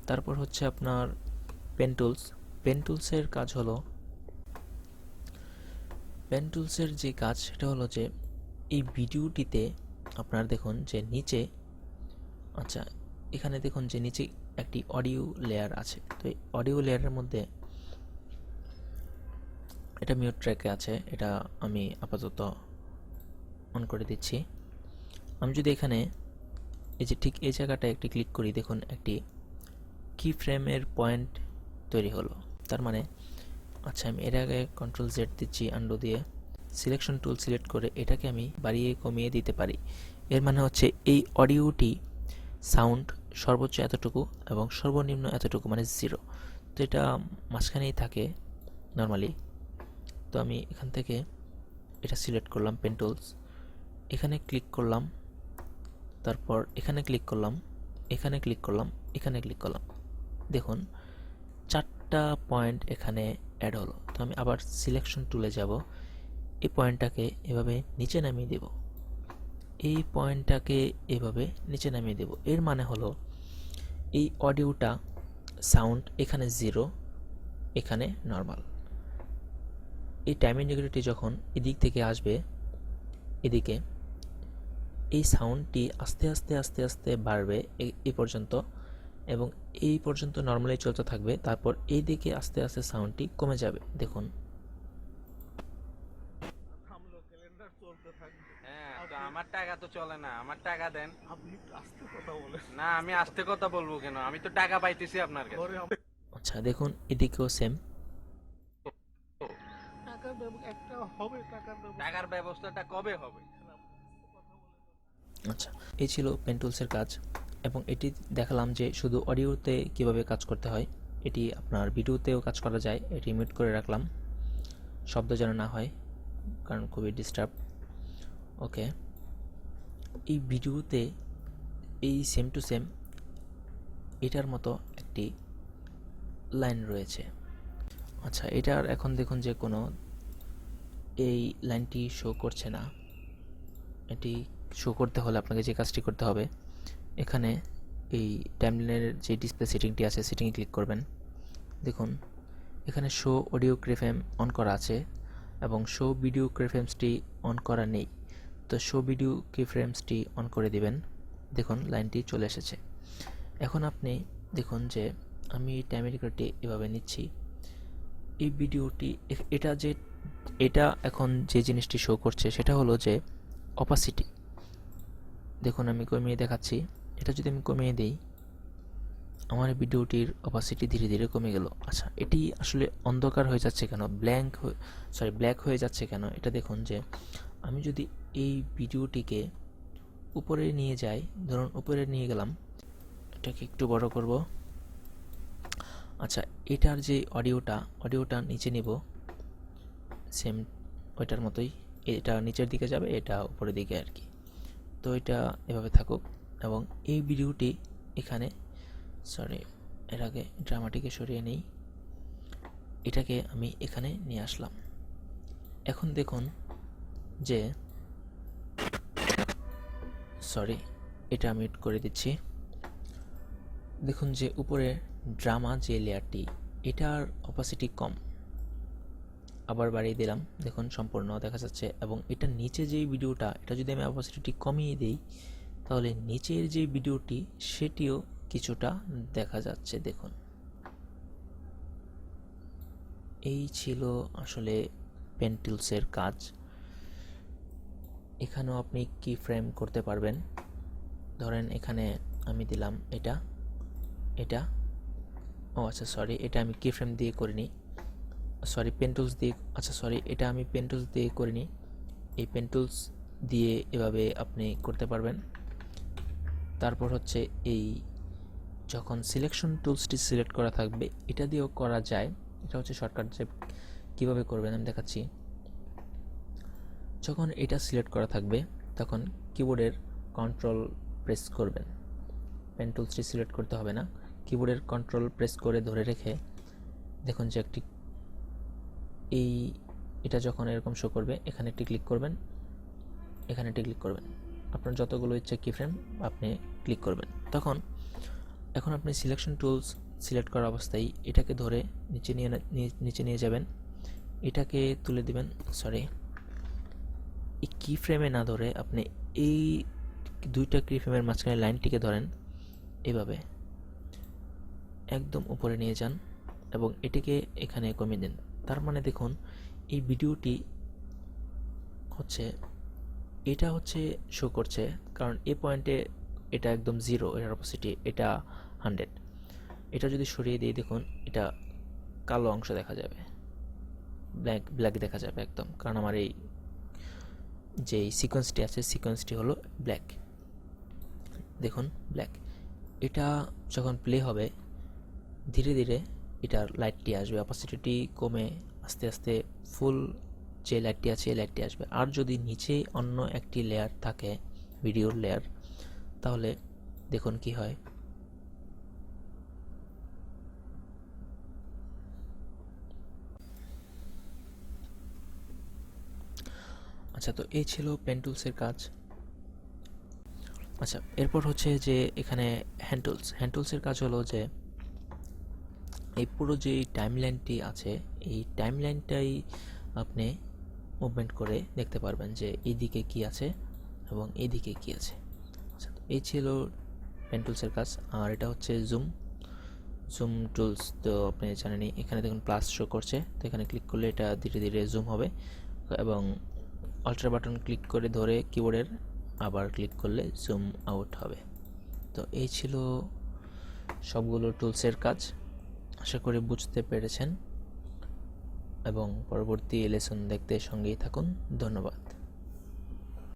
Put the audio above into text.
তারপর হচ্ছে আপনার পেন টুলস। পেন টুলসের কাজ হলো, পেন টুলসের যে কাজ সেটা হলো যে এই ভিডিওটিতে আপনার দেখুন যে নিচে, আচ্ছা এখানে দেখুন যে নিচে একটি অডিও লেয়ার আছে। তো এই অডিও লেয়ারের মধ্যে এটা মিউট ট্র্যাকে আছে, এটা আমি আপাতত অন করে দিচ্ছি। আমি যদি এখানে এই যে ঠিক এই জায়গাটায় একটি ক্লিক করি, দেখুন একটি কি ফ্রেমের পয়েন্ট তৈরি হলো। তার মানে আচ্ছা আমি এর আগে কন্ট্রোল জেড দিচ্ছি আন্ডু দিয়ে, সিলেকশন টুল সিলেক্ট করে এটাকে আমি বাড়িয়ে কমিয়ে দিতে পারি। এর মানে হচ্ছে এই অডিওটি সাউন্ড সর্বোচ্চ এতটুকু এবং সর্বনিম্ন এতটুকু, মানে 0। তো এটা মাঝখানেই থাকে নর্মালি। তো আমি এখান থেকে এটা সিলেক্ট করলাম, পেন টুলস, এখানে ক্লিক করলাম, তারপর এখানে ক্লিক করলাম, এখানে ক্লিক করলাম, এখানে ক্লিক করলাম। দেখুন 4টা পয়েন্ট এখানে অ্যাড হলো। তো আমি আবার সিলেকশন টুলে যাব, এই পয়েন্টটাকে এভাবে নিচে নামিয়ে দেব, এই পয়েন্টটাকে এভাবে নিচে নামিয়ে দেব। এর মানে হলো এই অডিওটা সাউন্ড এখানে 0, এখানে নর্মাল। এই টাইম ইন্টিগ্রিটি যখন এদিক থেকে আসবে এদিকে, এই সাউন্ডটি আস্তে আস্তে আস্তে আস্তে বাড়বে এই পর্যন্ত, এবং এই পর্যন্ত নর্মালি চলতে থাকবে। তারপর এই দিকে আস্তে আস্তে সাউন্ডটি কমে যাবে। দেখুন আমার টাকা তো চলে না, আমার টাকা দেন। আপনি আস্তে কথা বলেন। না আমি আস্তে কথা বলবো কেন, আমি তো টাকা পাইতেছি আপনার কাছে। আচ্ছা দেখুন এদিকেও সেম। টাকার ব্যবস্থাটা কবে হবে? আচ্ছা এই ছিল পেন টুলসের কাজ, এবং এটি দেখালাম যে শুধু অডিওতে কিভাবে কাজ করতে হয়। এটি আপনার ভিডিওতেও কাজ করা যায়। এটি মিউট করে রাখলাম, শব্দ যেন না হয়, কারণ খুবই ডিস্টার্ব। ওকে, এই ভিডিওতে এই সেম টু সেম এটার মতো একটি লাইন রয়েছে। আচ্ছা এটার এখন দেখুন যে কোনো এই লাইনটি শো করছে না। এটি শো করতে হলে আপনাকে যে কাজটি করতে হবে, এখানে এই টাইমলাইনের যে ডিসপ্লে সেটিংটি আছে সেটিংয়ে ক্লিক করবেন। দেখুন এখানে শো অডিও কিফ্রেম অন করা আছে এবং শো ভিডিও কিফ্রেমসটি অন করা নেই। তো শো ভিডিও কিফ্রেমসটি অন করে দিবেন। দেখুন লাইনটি চলে এসেছে। এখন আপনি দেখুন যে আমি টাইম ইন্ডিকেটরটি এভাবে নিচ্ছি, এই ভিডিওটি এটা এখন যে জিনিসটি শো করছে সেটা হলো যে অপাসিটি। দেখুন আমি কমিয়ে দেখাচ্ছি, এটা যদি আমি কমিয়ে দিই, আমার ভিডিওটির অপাসিটি ধীরে ধীরে কমে গেল। আচ্ছা এটি আসলে অন্ধকার হয়ে যাচ্ছে কেন, ব্ল্যাক হয়ে যাচ্ছে কেন, এটা দেখুন যে আমি যদি এই ভিডিওটিকে উপরে নিয়ে যাই, ধরুন উপরে নিয়ে গেলাম, এটাকে একটু বড় করব। আচ্ছা এটার যে অডিওটা নিচে নিব, সেম ওইটার মতোই, এটা নিচের দিকে যাবে, এটা উপরের দিকে আর কি। তো এটা এভাবে থাকুক, এবং এই ভিডিওটি এখানে, সরি এর আগে ড্রামাটিকে সরিয়ে নেই, এটাকে আমি এখানে নিয়ে আসলাম। এখন দেখুন যে, সরি এটা আমি করে দিচ্ছি। দেখুন যে উপরে ড্রামা যে লেয়ারটি, এটার অপাসিটি কম, আবার বাড়িয়ে দিলাম, দেখুন সম্পূর্ণ দেখা যাচ্ছে। এবং এটা নিচে যে ভিডিওটা, এটা যদি আমি অপাসিটি কমিয়ে দিই, তাহলে নিচের যে ভিডিওটি সেটিও কিছুটা দেখা যাচ্ছে। দেখুন এই ছিল আসলে পেন টুলসের কাজ। এখানেও আপনি কি ফ্রেম করতে পারবেন। ধরেন এখানে আমি দিলাম এটা ও আচ্ছা সরি, এটা আমি কি ফ্রেম দিয়ে করিনি, সরি পেন টুলস দিয়ে, আচ্ছা সরি এটা আমি পেন টুলস দিয়ে করিনি, এই পেন টুলস দিয়ে এভাবে আপনি করতে পারবেন। তারপর হচ্ছে এই যখন সিলেকশন টুলসটি সিলেক্ট করা থাকবে, এটা দিয়েও করা যায়। এটা হচ্ছে শর্টকাট যে কীভাবে করবেন আমি দেখাচ্ছি। যখন এটা সিলেক্ট করা থাকবে তখন কিবোর্ডের কন্ট্রোল প্রেস করবেন, পেন টুলসটি সিলেক্ট করতে হবে না, কিবোর্ডের কন্ট্রোল প্রেস করে ধরে রেখে দেখুন যে একটি এটা যখন এরকম শো করবে, এখানে একটি ক্লিক করবেন, এখানে একটি ক্লিক করবেন, আপনার যতগুলো ইচ্ছে কি ফ্রেম আপনি ক্লিক করবেন। তখন এখন আপনি সিলেকশন টুলস সিলেক্ট করা অবস্থায় এটাকে ধরে নিচে নিয়ে যাবেন, এটাকে তুলে দিবেন। সরি, এই কি ফ্রেমে না ধরে আপনি এই দুইটা কি ফ্রেমের মাঝখানে লাইনটিকে ধরেন, এভাবে একদম উপরে নিয়ে যান এবং এটিকে এখানে কমিয়ে দিন। তার মানে দেখুন এই ভিডিওটি হচ্ছে, এটা হচ্ছে শো করছে, কারণ এই পয়েন্টে এটা একদম 0, এটার অপোসিটি এটা 100। এটা যদি সরিয়ে দিয়ে দেখুন এটা কালো অংশ দেখা যাবে, ব্ল্যাক দেখা যাবে একদম, কারণ আমার এই যে সিকোয়েন্সটি আছে সিকোয়েন্সটি হলো ব্ল্যাক। দেখুন ব্ল্যাক। এটা যখন প্লে হবে ধীরে ধীরে এটার লাইটটি আসবে, অপাসিটি কমে আস্তে আস্তে ফুল যে লাইটটি আছে এই লাইটটি আসবে। আর যদি নিচে অন্য একটি লেয়ার থাকে, ভিডিওর লেয়ার, তাহলে দেখুন কি হয়। আচ্ছা, তো এই ছিল পেন টুলসের কাজ। আচ্ছা, এরপর হচ্ছে যে এখানে হ্যান্ড টুলসের কাজ হলো যে এই পুরো যে টাইমলাইনটি আছে এই টাইমলাইনটাই আপনি মুভমেন্ট করে দেখতে পারবেন যে এইদিকে কি আছে এবং এইদিকে কি আছে। আচ্ছা, তো এই ছিল পেন টুলসের কাজ। আর এটা হচ্ছে জুম টুলস, তো আপনি জানেনই, এখানে দেখুন প্লাস শো করছে, তো এখানে ক্লিক করলে এটা ধীরে ধীরে জুম হবে এবং অল্টার বাটন ক্লিক করে ধরে কিবোর্ডের আবার ক্লিক করলে জুম আউট হবে। তো এই ছিল সবগুলো টুলসের কাজ। আশা করি বুঝতে পেরেছেন এবং পরবর্তী লেসন দেখতে সঙ্গেই থাকুন। ধন্যবাদ।